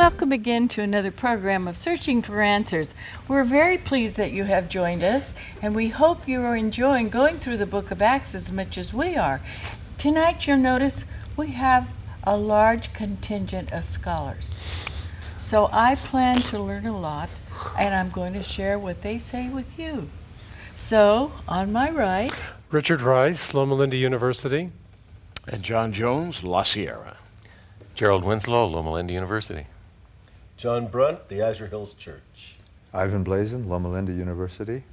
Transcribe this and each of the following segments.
welcome again to another program of Searching for Answers. We're very pleased that you have joined us, and we hope you are enjoying going through the book of Acts as much as we are. Tonight, you'll notice we have a large contingent of scholars. So I plan to learn a lot, and I'm going to share what they say with you. So, on my right, Richard Rice, Loma Linda University. And John Jones, La Sierra. Gerald Winslow, Loma Linda University. John Brunt, the Azure Hills Church. Ivan Blazin, Loma Linda University.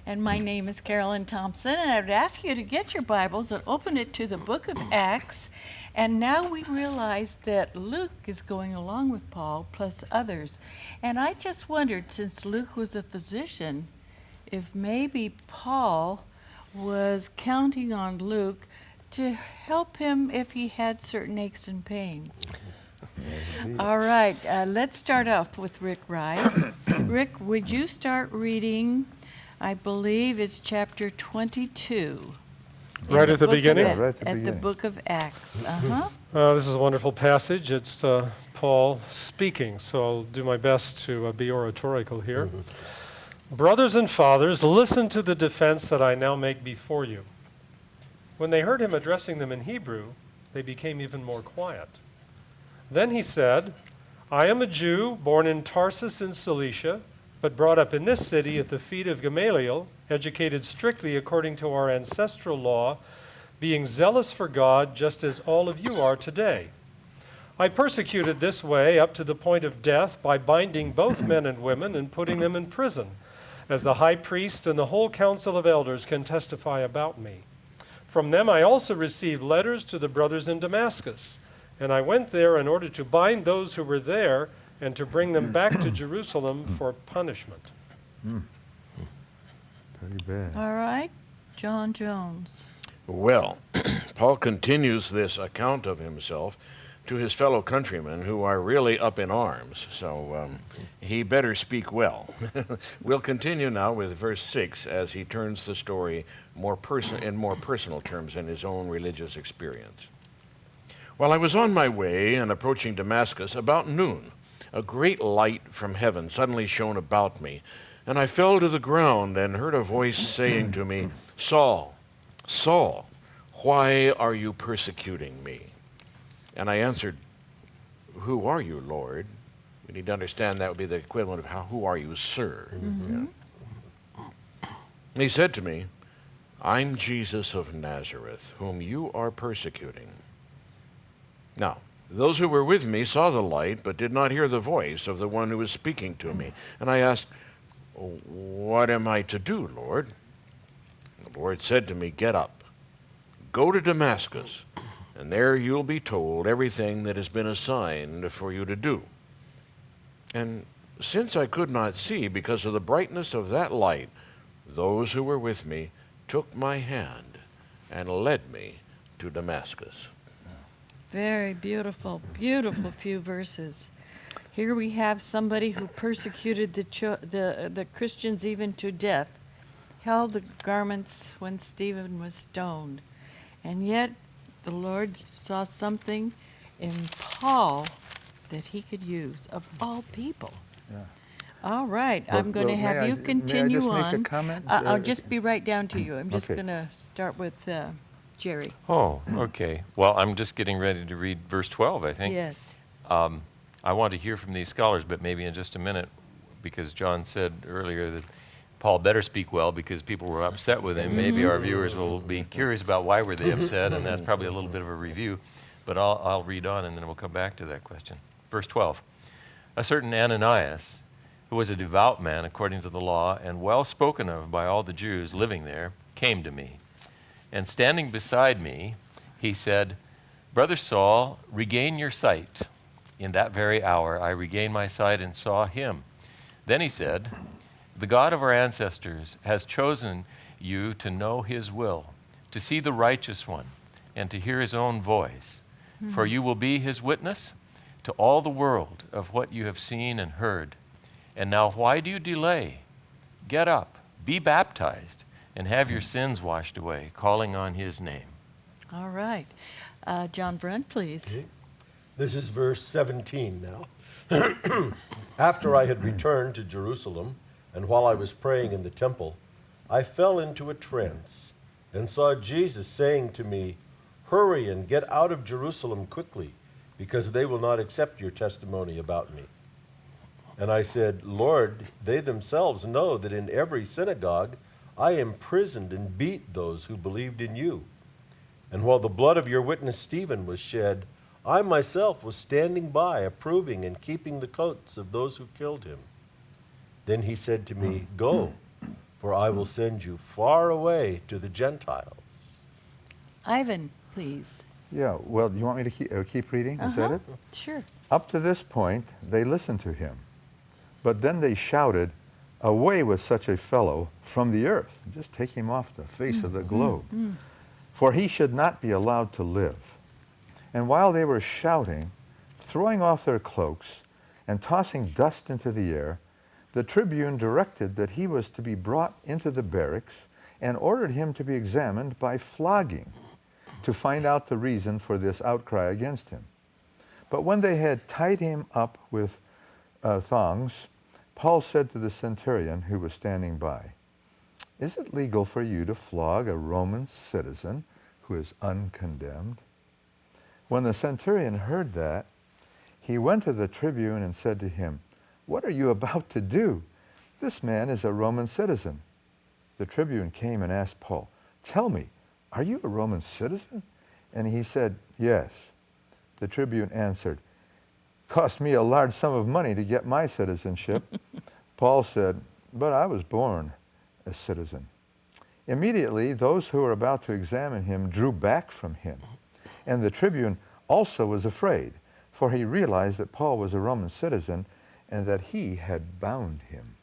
and my name is Carolyn Thompson, and I would ask you to get your Bibles and open it to the book of Acts. And now we realize that Luke is going along with Paul, plus others. And I just wondered, since Luke was a physician, if maybe Paul was counting on Luke to help him if he had certain aches and pains. All right, let's start off with Rick Rice. Rick, would you start reading, I believe it's chapter 22. Right at the beginning? At the book of Acts. This is a wonderful passage. It's Paul speaking, so I'll do my best to be oratorical here. Brothers and fathers, listen to the defense that I now make before you. When they heard him addressing them in Hebrew, they became even more quiet. Then he said, I am a Jew, born in Tarsus in Cilicia, but brought up in this city at the feet of Gamaliel, educated strictly according to our ancestral law, being zealous for God just as all of you are today. I persecuted this way up to the point of death by binding both men and women and putting them in prison, as the high priest and the whole council of elders can testify about me. From them I also received letters to the brothers in Damascus, and I went there in order to bind those who were there and to bring them back to Jerusalem for punishment. Pretty bad. All right, John Jones. Well, Paul continues this account of himself to his fellow countrymen who are really up in arms, so he better speak well. We'll continue now with verse 6 as he turns the story in more personal terms in his own religious experience. While I was on my way and approaching Damascus about noon, a great light from heaven suddenly shone about me, and I fell to the ground and heard a voice saying to me, Saul, Saul, why are you persecuting me? And I answered, who are you, Lord? We need to understand that would be the equivalent of who are you, sir? Yeah. He said to me, I'm Jesus of Nazareth, whom you are persecuting. Now, those who were with me saw the light, but did not hear the voice of the one who was speaking to me. And I asked, what am I to do, Lord? The Lord said to me, get up, go to Damascus, and there you'll be told everything that has been assigned for you to do. And since I could not see because of the brightness of that light, those who were with me took my hand and led me to Damascus. Very beautiful, beautiful few verses. Here we have somebody who persecuted the Christians even to death, held the garments when Stephen was stoned, and yet the Lord saw something in Paul that he could use, of all people. Yeah. All right, I'm going to have you continue may I just on. make a comment? I'll just be right down to you. I'm just Okay. going to start with Jerry. Oh, okay. Well, I'm just getting ready to read verse 12, I think. Yes. I want to hear from these scholars, but maybe in just a minute, because John said earlier that Paul better speak well because people were upset with him. Maybe our viewers will be curious about why were they upset, and that's probably a little bit of a review. But I'll read on, and then we'll come back to that question. Verse 12. A certain Ananias, who was a devout man according to the law and well spoken of by all the Jews living there, came to me. And standing beside me, he said, Brother Saul, regain your sight. In that very hour I regained my sight and saw him. Then he said, the God of our ancestors has chosen you to know his will, to see the righteous one, and to hear his own voice. For you will be his witness to all the world of what you have seen and heard. And now why do you delay? Get up, be baptized, and have your sins washed away, calling on his name. All right. John Brunt, please. Okay. This is verse 17 now. After I had returned to Jerusalem, and while I was praying in the temple, I fell into a trance and saw Jesus saying to me, "Hurry and get out of Jerusalem quickly, because they will not accept your testimony about me." And I said, "Lord, they themselves know that in every synagogue I imprisoned and beat those who believed in you. And while the blood of your witness Stephen was shed, I myself was standing by, approving and keeping the coats of those who killed him." Then he said to me, "Go, for I will send you far away to the Gentiles." Ivan, please. Yeah, well, you want me to keep reading? Is that it? Sure. Up to this point, they listened to him. But then they shouted, "Away with such a fellow from the earth." Just take him off the face of the globe. For he should not be allowed to live. And while they were shouting, throwing off their cloaks, and tossing dust into the air, the tribune directed that he was to be brought into the barracks and ordered him to be examined by flogging to find out the reason for this outcry against him. But when they had tied him up with thongs, Paul said to the centurion who was standing by, "Is it legal for you to flog a Roman citizen who is uncondemned?" When the centurion heard that, he went to the tribune and said to him, "What are you about to do? This man is a Roman citizen." The tribune came and asked Paul, "Tell me, are you a Roman citizen?" And he said, "Yes." The tribune answered, "Cost me a large sum of money to get my citizenship." Paul said, "But I was born a citizen." Immediately, those who were about to examine him drew back from him. And the tribune also was afraid, for he realized that Paul was a Roman citizen and that he had bound him.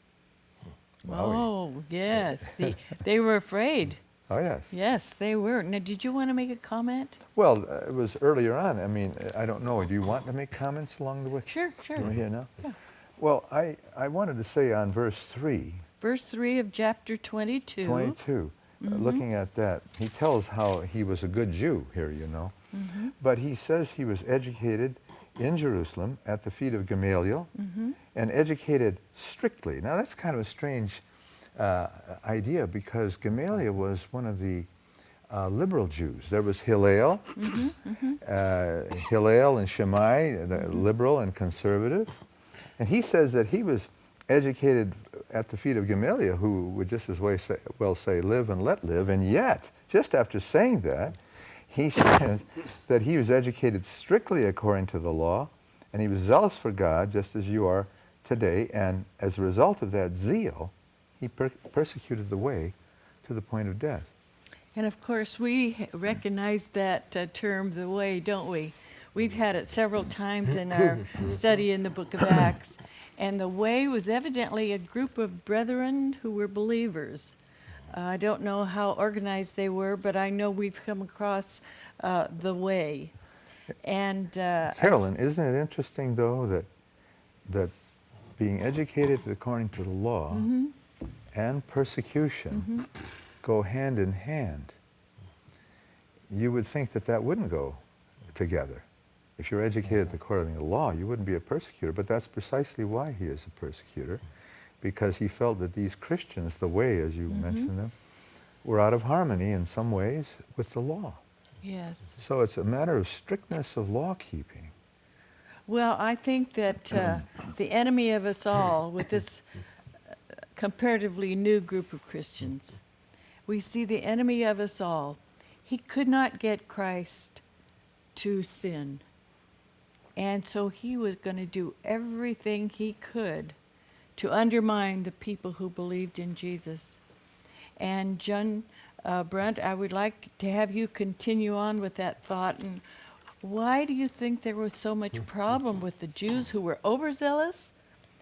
Oh, yes. They were afraid. Oh, yes. Yes, they were. Now, did you want to make a comment? Well, it was earlier on. I mean, I don't know. Do you want to make comments along the way? Sure, sure. Do you hear now? Yeah. Well, I wanted to say on verse 3, Verse 3 of chapter 22. 22, looking at that, he tells how he was a good Jew here, you know. But he says he was educated in Jerusalem at the feet of Gamaliel and educated strictly. Now, that's kind of a strange idea, because Gamaliel was one of the liberal Jews. There was Hillel, Hillel and Shammai, the liberal and conservative. And he says that he was educated at the feet of Gamaliel, who would just as well say, "Live and let live." And yet, just after saying that, he says that he was educated strictly according to the law, and he was zealous for God, just as you are today. And as a result of that zeal, he persecuted the way to the point of death. And of course, we recognize that term, the way, don't we? We've had it several times in our study in the book of Acts. And the way was evidently a group of brethren who were believers. I don't know how organized they were, but I know we've come across the way. And Carolyn, isn't it interesting, though, that being educated according to the law and persecution go hand in hand? You would think that that wouldn't go together. If you're educated according to the law, you wouldn't be a persecutor, but that's precisely why he is a persecutor, because he felt that these Christians, the way, as you mentioned them, were out of harmony in some ways with the law. yes. So it's a matter of strictness of law keeping. Well, I think that the enemy of us all, with this comparatively new group of Christians, we see the enemy of us all. He could not get Christ to sin. And so he was going to do everything he could to undermine the people who believed in Jesus. And John Brunt, I would like to have you continue on with that thought. And why do you think there was so much problem with the Jews who were overzealous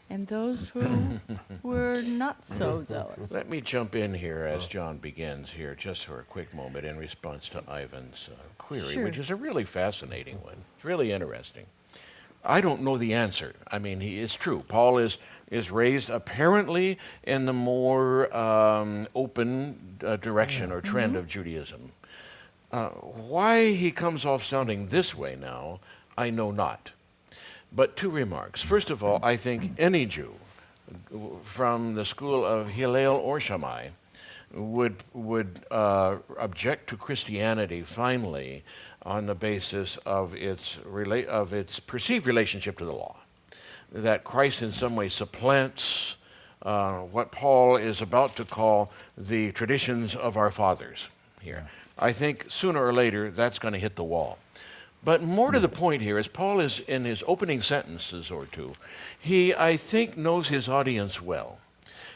and those who were not so zealous? Let me jump in here as John begins here, just for a quick moment, in response to Ivan's query, Sure. which is a really fascinating one. It's really interesting. I don't know the answer. I mean, it's true. Paul is raised apparently in the more open direction or trend of Judaism. Why he comes off sounding this way now, I know not. But two remarks. First of all, I think any Jew from the school of Hillel or Shammai would object to Christianity finally on the basis of its perceived relationship to the law, that Christ in some way supplants what Paul is about to call the traditions of our fathers here. I think sooner or later that's going to hit the wall. But more to the point here, as Paul is in his opening sentences or two, he, I think, knows his audience well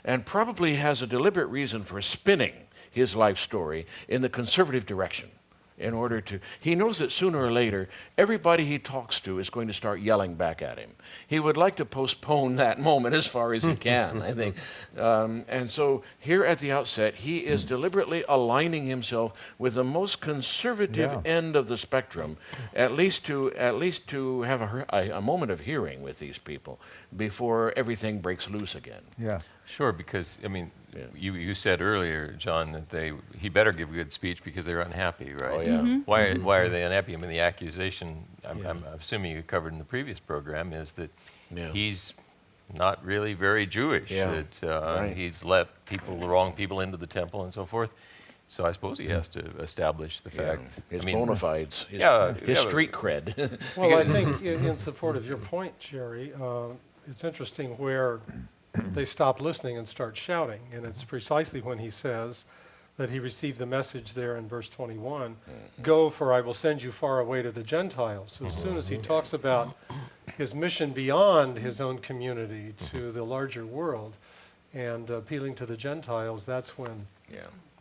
and probably has a deliberate reason for spinning his life story in the conservative direction in order to, he knows that sooner or later, everybody he talks to is going to start yelling back at him. He would like to postpone that moment as far as he can, I think. And so here at the outset, he is deliberately aligning himself with the most conservative end of the spectrum, at least to have a moment of hearing with these people before everything breaks loose again. Yeah. Sure, because, I mean, you said earlier, John, that he better give a good speech because they're unhappy, right? Oh, yeah. Why are they unhappy? I mean, the accusation, I'm assuming you covered in the previous program, is that he's not really very Jewish, that he's let the wrong people into the temple and so forth. So I suppose he has to establish the fact. His bona fides, his street cred. Well, I think in support of your point, Jerry, it's interesting where they stop listening and start shouting. And it's precisely when he says that he received the message there in verse 21, go, for I will send you far away to the Gentiles. So as soon as he talks about his mission beyond his own community to the larger world and appealing to the Gentiles, that's when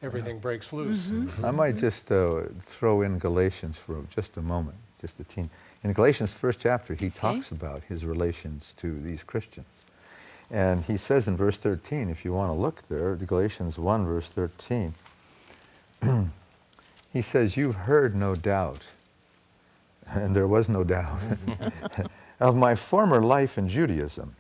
everything breaks loose. I might just throw in Galatians for just a moment, just a teeny. In Galatians' first chapter, he talks about his relations to these Christians. And he says in verse 13, if you want to look there, Galatians 1, verse 13, he says, you've heard no doubt, and there was no doubt, of my former life in Judaism.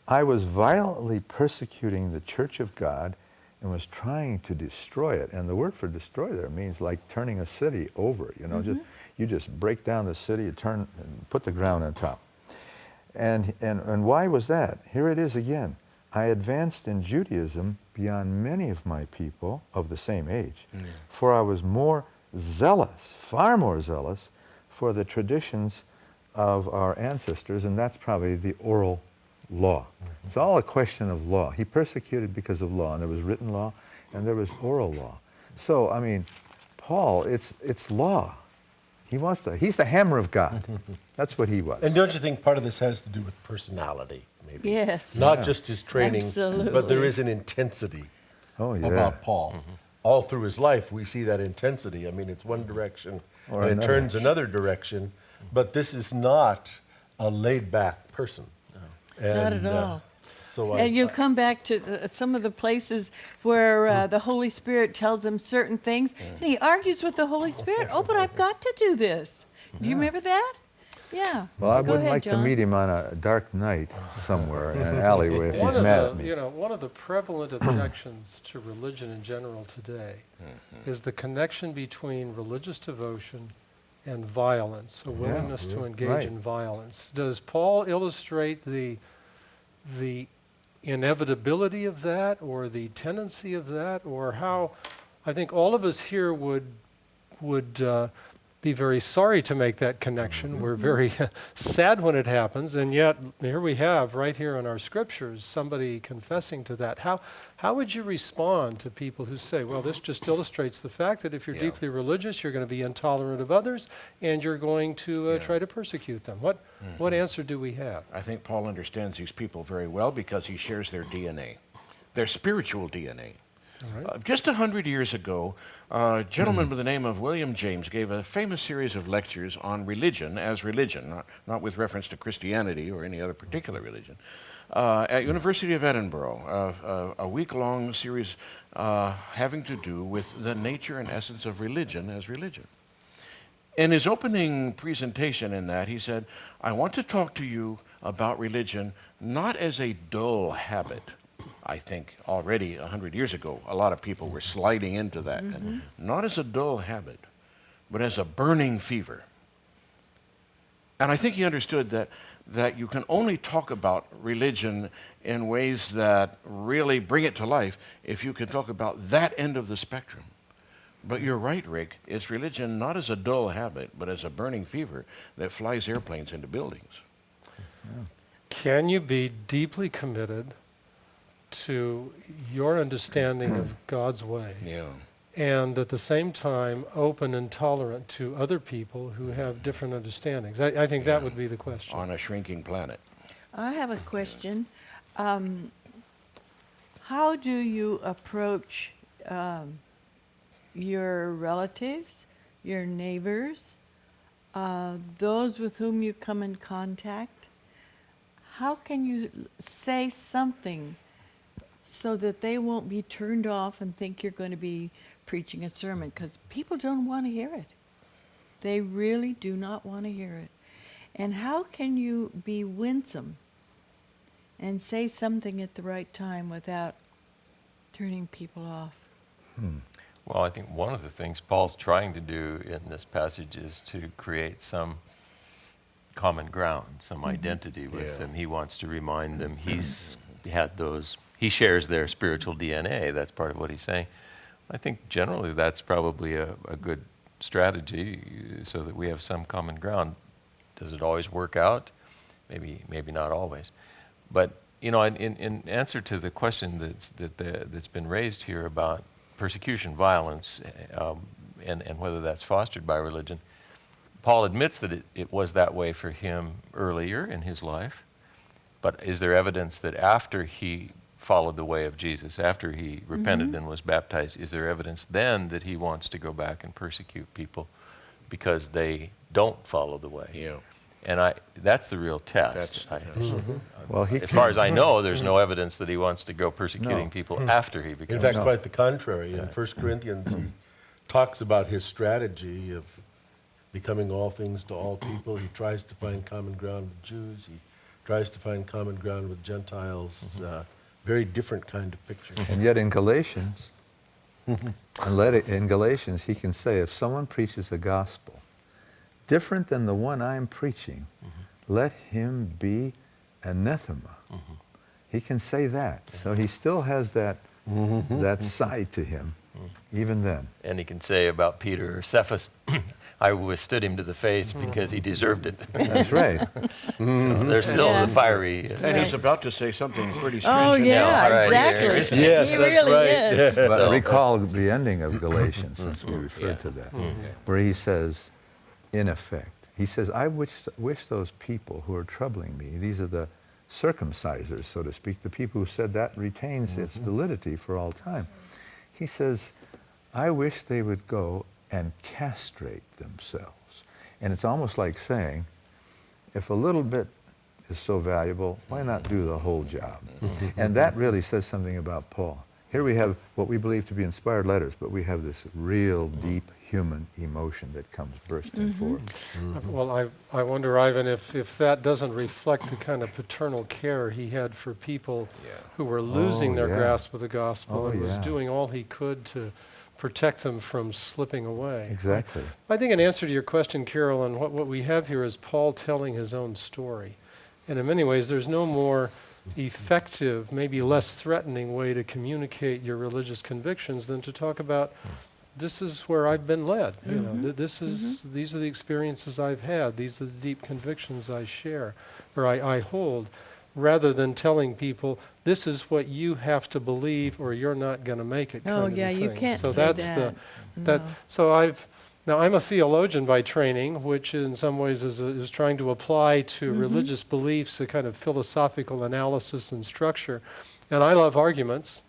I was violently persecuting the church of God and was trying to destroy it. And the word for destroy there means like turning a city over, you know, you just break down the city, you turn and put the ground on top. And why was that? Here it is again. I advanced in Judaism beyond many of my people of the same age, for I was more zealous, far more zealous, for the traditions of our ancestors, and that's probably the oral law. It's all a question of law. He persecuted because of law, and there was written law, and there was oral law. So, I mean, Paul, it's law. He's the hammer of God. That's what he was. And don't you think part of this has to do with personality, maybe? Yes. Not just his training, Absolutely. but there is an intensity about Paul. All through his life, we see that intensity. I mean, it's one direction, Or and it another. turns another direction. But this is not a laid-back person. Not at all. So And you come back to some of the places where the Holy Spirit tells him certain things, and he argues with the Holy Spirit. Oh, but I've got to do this. Do you remember that? Yeah. Well, I Go wouldn't ahead, like John. to meet him on a dark night somewhere in an alleyway if he's mad at me. One of the prevalent objections to religion in general today is the connection between religious devotion and violence, a willingness to engage in violence. Does Paul illustrate the inevitability of that, or the tendency of that, or how? I think all of us here would be very sorry to make that connection. We're very sad when it happens, and yet here we have, right here in our scriptures, somebody confessing to that. How would you respond to people who say, well, this just illustrates the fact that if you're deeply religious, you're going to be intolerant of others, and you're going to try to persecute them? What answer do we have? I think Paul understands these people very well because he shares their DNA, their spiritual DNA. Just 100 years ago, a gentleman by the name of William James gave a famous series of lectures on religion as religion, not with reference to Christianity or any other particular religion, at University of Edinburgh, a week-long series having to do with the nature and essence of religion as religion. In his opening presentation in that, he said, I want to talk to you about religion not as a dull habit. I think already 100 years ago, a lot of people were sliding into that. Not as a dull habit, but as a burning fever. And I think he understood that you can only talk about religion in ways that really bring it to life if you can talk about that end of the spectrum. But you're right, Rick. It's religion not as a dull habit, but as a burning fever that flies airplanes into buildings. Can you be deeply committed to your understanding of God's way Yeah. and at the same time open and tolerant to other people who have different understandings? I think that would be the question. On a shrinking planet. I have a question. How do you approach your relatives, your neighbors, those with whom you come in contact? How can you say something so that they won't be turned off and think you're going to be preaching a sermon? Because people don't want to hear it. They really do not want to hear it. And how can you be winsome and say something at the right time without turning people off? Well, I think one of the things Paul's trying to do in this passage is to create some common ground, some identity with them. He wants to remind them he's had those, he shares their spiritual DNA. That's part of what he's saying. I think generally that's probably a good strategy so that we have some common ground. Does it always work out? Maybe not always. But, you know, in answer to the question that's been raised here about persecution, violence, and whether that's fostered by religion, Paul admits that it was that way for him earlier in his life, but is there evidence that after he followed the way of Jesus, after he repented and was baptized, is there evidence then that he wants to go back and persecute people because they don't follow the way? Yeah. And that's the real test. Well, As far as I know, there's no evidence that he wants to go persecuting people after he becomes. In fact, quite the contrary. In 1 Corinthians, he talks about his strategy of becoming all things to all people. He tries to find common ground with Jews. He tries to find common ground with Gentiles. Very different kind of picture. And yet in Galatians, in Galatians, he can say, if someone preaches a gospel different than the one I'm preaching, let him be anathema. He can say that. So he still has that side to him, even then. And he can say about Peter or Cephas, I withstood him to the face because he deserved it. That's right. So there's still the fiery. And he's about to say something pretty Oh, stringent. yeah, right here, exactly. isn't it? Yes, he that's really right. is. But So- recall the ending of Galatians, since we referred to that, where he says, in effect, he says, I wish those people who are troubling me, these are the circumcisers, so to speak, the people who said that retains its validity for all time. He says, I wish they would go and castrate themselves. And it's almost like saying, if a little bit is so valuable, why not do the whole job? And that really says something about Paul. Here we have what we believe to be inspired letters, but we have this real deep human emotion that comes bursting forth. Well, I wonder, Ivan, if that doesn't reflect the kind of paternal care he had for people who were losing their grasp of the gospel and was doing all he could to protect them from slipping away. Exactly. I think in answer to your question, Carolyn, what we have here is Paul telling his own story. And in many ways, there's no more effective, maybe less threatening way to communicate your religious convictions than to talk about this is where I've been led. You know, these are the experiences I've had. These are the deep convictions I share or I hold, rather than telling people this is what you have to believe or you're not going to make it. Oh, kind of yeah, a you thing. can't so say that's that. Now I'm a theologian by training, which in some ways is trying to apply to religious beliefs a kind of philosophical analysis and structure. And I love arguments,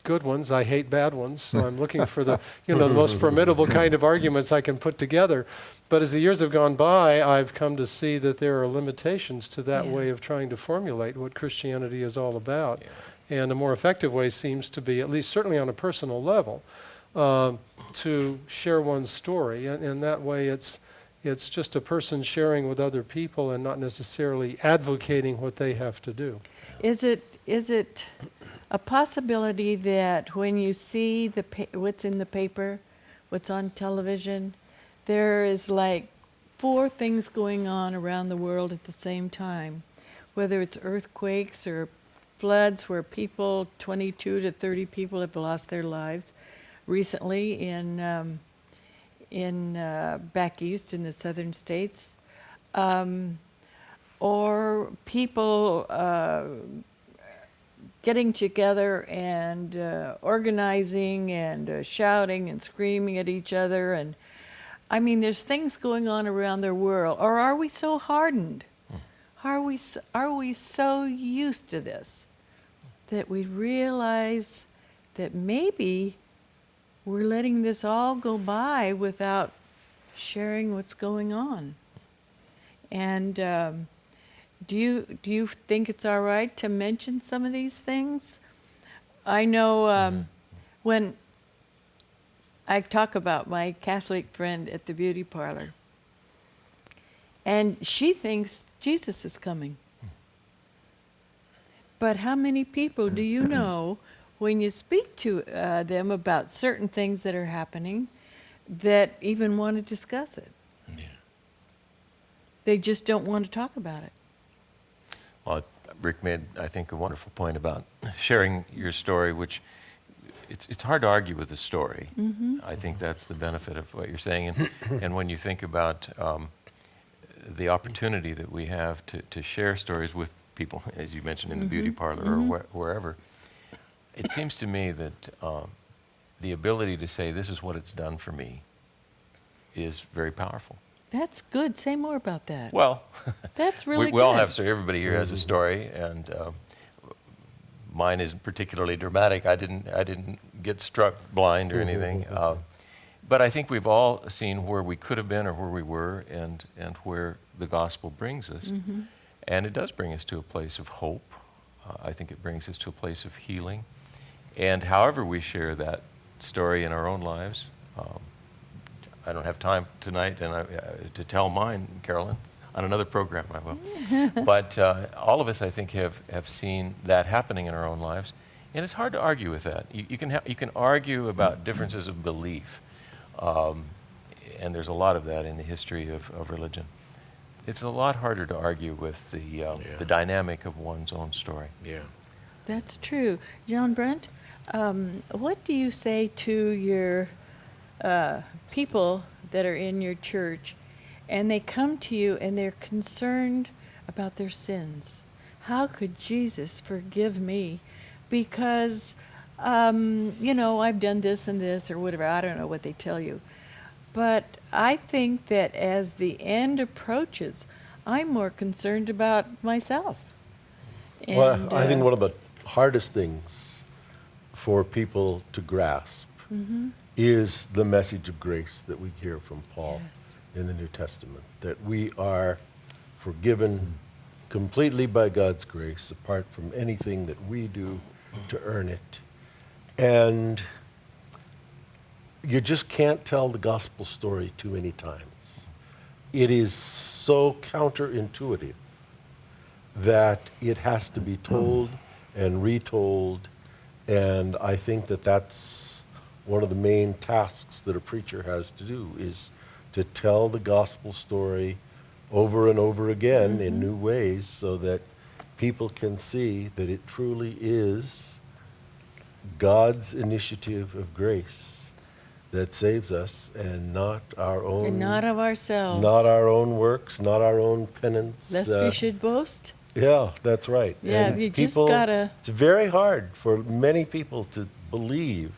good ones. I hate bad ones. So I'm looking for the the most formidable kind of arguments I can put together. But as the years have gone by, I've come to see that there are limitations to that way of trying to formulate what Christianity is all about. And a more effective way seems to be, at least certainly on a personal level, to share one's story. And that way it's just a person sharing with other people and not necessarily advocating what they have to do. Is it a possibility that when you see what's in the paper, what's on television, there is like 4 things going on around the world at the same time, whether it's earthquakes or floods where 22 to 30 people have lost their lives recently in back east in the southern states, or people getting together and organizing and shouting and screaming at each other. And I mean, there's things going on around the world. Or are we so hardened? Are we so used to this that we realize that maybe we're letting this all go by without sharing what's going on? And do you think it's all right to mention some of these things? I know when I talk about my Catholic friend at the beauty parlor, and she thinks Jesus is coming. But how many people do you know, when you speak to them about certain things that are happening, that even want to discuss it? Yeah. They just don't want to talk about it. Well, Rick made, I think, a wonderful point about sharing your story, which it's hard to argue with the story. I think that's the benefit of what you're saying. And when you think about the opportunity that we have to share stories with people, as you mentioned, in the beauty parlor or wherever, it seems to me that the ability to say, this is what it's done for me, is very powerful. That's good. Say more about that. Well, that's really we all good. have story. Everybody here has a story, and mine isn't particularly dramatic. I didn't get struck blind or anything. But I think we've all seen where we could have been or where we were, and where the gospel brings us. And it does bring us to a place of hope. I think it brings us to a place of healing. And however we share that story in our own lives, I don't have time tonight to tell mine, Carolyn. On another program, I will. But all of us, I think, have seen that happening in our own lives. And it's hard to argue with that. You can argue about differences of belief. And there's a lot of that in the history of religion. It's a lot harder to argue with the dynamic of one's own story. Yeah. That's true. John Brent, what do you say to your people that are in your church, and they come to you and they're concerned about their sins? How could Jesus forgive me? Because, I've done this and this or whatever. I don't know what they tell you. But I think that as the end approaches, I'm more concerned about myself. Well, I think one of the hardest things for people to grasp is the message of grace that we hear from Paul in the New Testament, that we are forgiven completely by God's grace, apart from anything that we do to earn it. And you just can't tell the gospel story too many times. It is so counterintuitive that it has to be told and retold, and I think that that's one of the main tasks that a preacher has to do, is to tell the gospel story over and over again in new ways, so that people can see that it truly is God's initiative of grace that saves us, and not our own. And not of ourselves. Not our own works, not our own penance. Lest we should boast. Yeah, that's right. Yeah, and you people, just gotta. It's very hard for many people to believe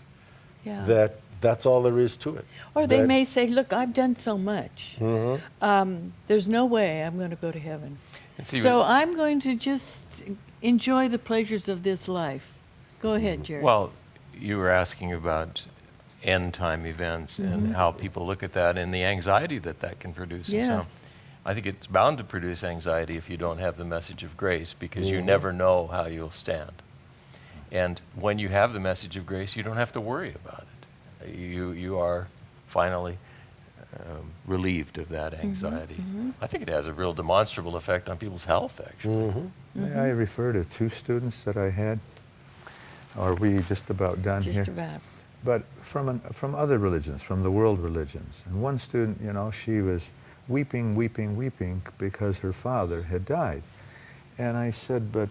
that that's all there is to it. Or they may say, look, I've done so much. There's no way I'm going to go to heaven. So I'm going to just enjoy the pleasures of this life. Go ahead, Jerry. Well, you were asking about end time events and how people look at that and the anxiety that can produce. Yes. And so I think it's bound to produce anxiety if you don't have the message of grace, because you never know how you'll stand. And when you have the message of grace, you don't have to worry about it. You are finally relieved of that anxiety. I think it has a real demonstrable effect on people's health, actually. May I refer to 2 students that I had? Are we just about done here? Just about. But from other religions, from the world religions. And one student, she was weeping, weeping, weeping because her father had died. And I said, but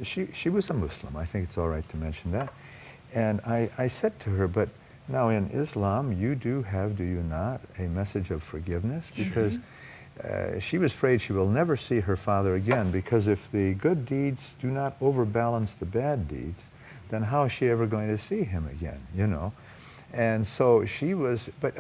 she was a Muslim. I think it's all right to mention that. And I said to her, but now in Islam, you do have, do you not, a message of forgiveness? Because she was afraid she will never see her father again, because if the good deeds do not overbalance the bad deeds, then how is she ever going to see him again, you know? And so she was, but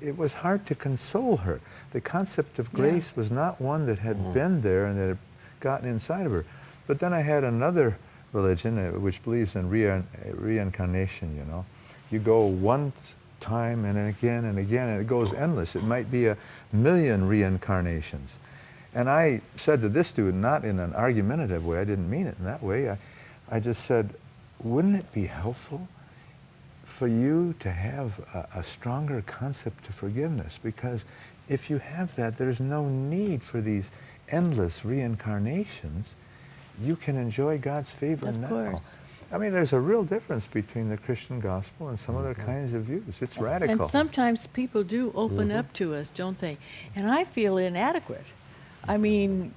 it was hard to console her. The concept of grace was not one that had been there and that had gotten inside of her. But then I had another religion which believes in reincarnation, you know. You go one time and again, and it goes endless. It might be 1,000,000 reincarnations. And I said to this student, not in an argumentative way, I didn't mean it in that way, I just said, wouldn't it be helpful for you to have a stronger concept of forgiveness? Because if you have that, there's no need for these endless reincarnations. You can enjoy God's favor now. Of course. I mean, there's a real difference between the Christian gospel and some other kinds of views. It's radical. And sometimes people do open up to us, don't they? And I feel inadequate. I mean,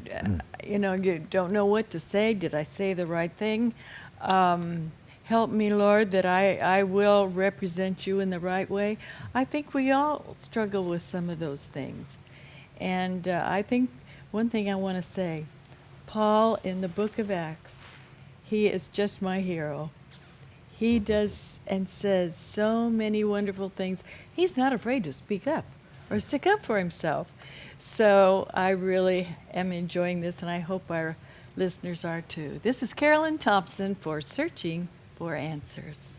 you know, you don't know what to say. Did I say the right thing? Help me, Lord, that I will represent you in the right way. I think we all struggle with some of those things. And I think one thing I want to say, Paul in the book of Acts, he is just my hero. He does and says so many wonderful things. He's not afraid to speak up or stick up for himself. So I really am enjoying this, and I hope our listeners are too. This is Carolyn Thompson for Searching for Answers.